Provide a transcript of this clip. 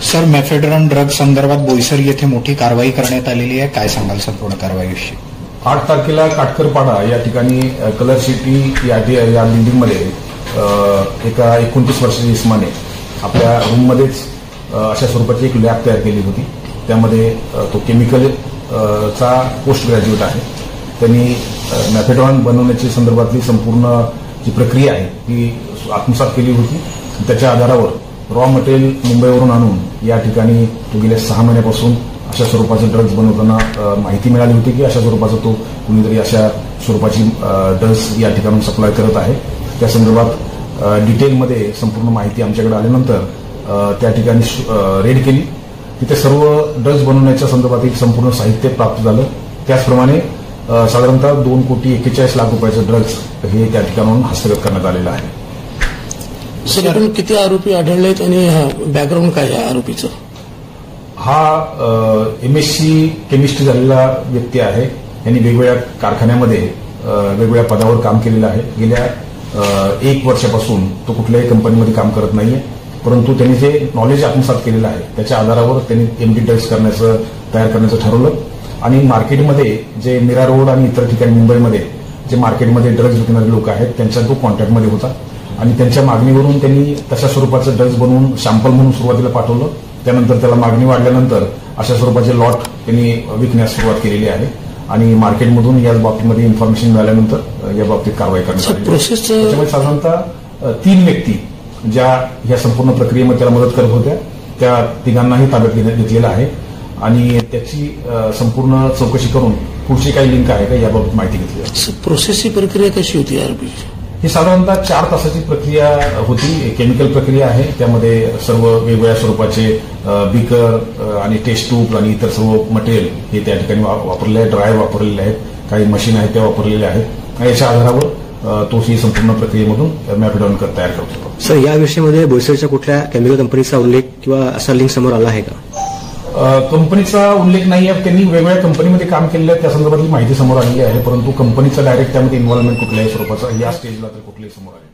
Sir, mephedrone drug संदर्भात बोईसर येथे मोठी कारवाई करण्यात आलेली आहे. काय सांगाल सर पूर्ण कारवाईविषयी? 8 तारखेला काटकरपाडा या ठिकाणी कलर सिटी या बिल्डिंगमध्ये एका 29 वर्षाच्या इस्माने आपल्या रूममध्येच अशा स्वरूपाची एक लॅब तयार केली होती. त्यामध्ये तो केमिकल चा पोस्ट ग्रॅज्युएट आहे. त्यांनी मेफेड्रॉन बनवण्याची संदर्भातली संपूर्ण जी प्रक्रिया आहे ती आत्मसात केली होती. त्याच्या आधारावर रॉ मटेरियल मुंबईवरून आणून या ठिकाणी तो गेल्या 6 महिन्यापासून अशा स्वरूपाचं ड्रग्ज बनवताना माहिती मिळाली होती की अशा स्वरूपाचा तो कुणीतरी अशा स्वरूपाची ड्रग्ज या ठिकाणून सप्लाय करत आहे. त्या संदर्भात डिटेलमध्ये संपूर्ण माहिती आमच्याकडे आल्यानंतर त्या ठिकाणी रेड केली. तिथे सर्व ड्रग्ज बनवण्याच्या संदर्भात एक संपूर्ण साहित्य प्राप्त झालं. त्याचप्रमाणे साधारणतः 2,41 लाख रुपयाचं ड्रग्ज हे त्या ठिकाणाहून हस्तगत करण्यात आलेलं आहे. सर, एकूण किती आरोपी आढळले आहेत आणि बॅकग्राऊंड काय आहे आरोपीचं? हा MSc केमिस्ट्री झालेला व्यक्ती आहे. यांनी वेगवेगळ्या कारखान्यामध्ये वेगवेगळ्या पदावर काम केलेलं आहे. गेल्या 1 वर्षापासून तो कुठल्याही कंपनीमध्ये काम करत नाहीये. परंतु त्यांनी जे नॉलेज आत्मसात केलेलं आहे त्याच्या आधारावर त्यांनी MD ड्रग्ज तयार करण्याचं ठरवलं आणि मार्केटमध्ये जे मीरा रोड आणि इतर ठिकाणी मुंबईमध्ये जे मार्केटमध्ये ड्रग्ज विकणारे लोक आहेत त्यांच्या तो कॉन्टॅक्टमध्ये होता आणि त्यांच्या मागणीवरून त्यांनी तशा स्वरूपाचं ड्रग्ज बनवून सॅम्पल म्हणून सुरुवातीला पाठवलं. त्यानंतर त्याला मागणी वाढल्यानंतर अशा स्वरूपाचे लॉट त्यांनी विकण्यास सुरुवात केलेली आहे आणि मार्केटमधून या बाबतीमध्ये इन्फॉर्मेशन मिळाल्यानंतर या बाबतीत कारवाई करण्यात आली. त्याच्यामुळे साधारणतः 3 व्यक्ती ज्या या संपूर्ण प्रक्रियेमध्ये त्याला मदत करत होत्या त्या तिघांनाही ताब्यात घेतलेलं आहे आणि त्याची संपूर्ण चौकशी करून पुढची काही लिंक आहे का याबाबत माहिती घेतली आहे. प्रोसेसची प्रक्रिया कशी होती आरोपीची? ही साधारणतः 4 तासाची प्रक्रिया होती. केमिकल प्रक्रिया आहे. त्यामध्ये सर्व वेगवेगळ्या स्वरूपाचे बीकर आणि टेस्ट ट्यूब आणि इतर सर्व मटेरियल हे त्या ठिकाणी वापरले आहे. ड्रायर वापरलेले आहेत. काही मशीन आहेत त्या वापरलेल्या आहेत. याच्या आधारावर तो ही संपूर्ण प्रक्रियेमधून मेफेड्रॉन तयार करतो. सर, या विषयामध्ये बोईसरच्या कुठल्या केमिकल कंपनीचा उल्लेख किंवा असा लिंक समोर आला आहे का? कंपनीचा उल्लेख नाही आहे. त्यांनी वेगवेगळ्या कंपनीमध्ये काम केलेलं आहे त्या संदर्भातली माहिती समोर आलेली आहे. परंतु कंपनीचा डायरेक्ट त्यामध्ये इन्व्हॉल्वमेंट कुठल्याही स्वरूपाचा या स्टेजला तर कुठल्याही समोर आले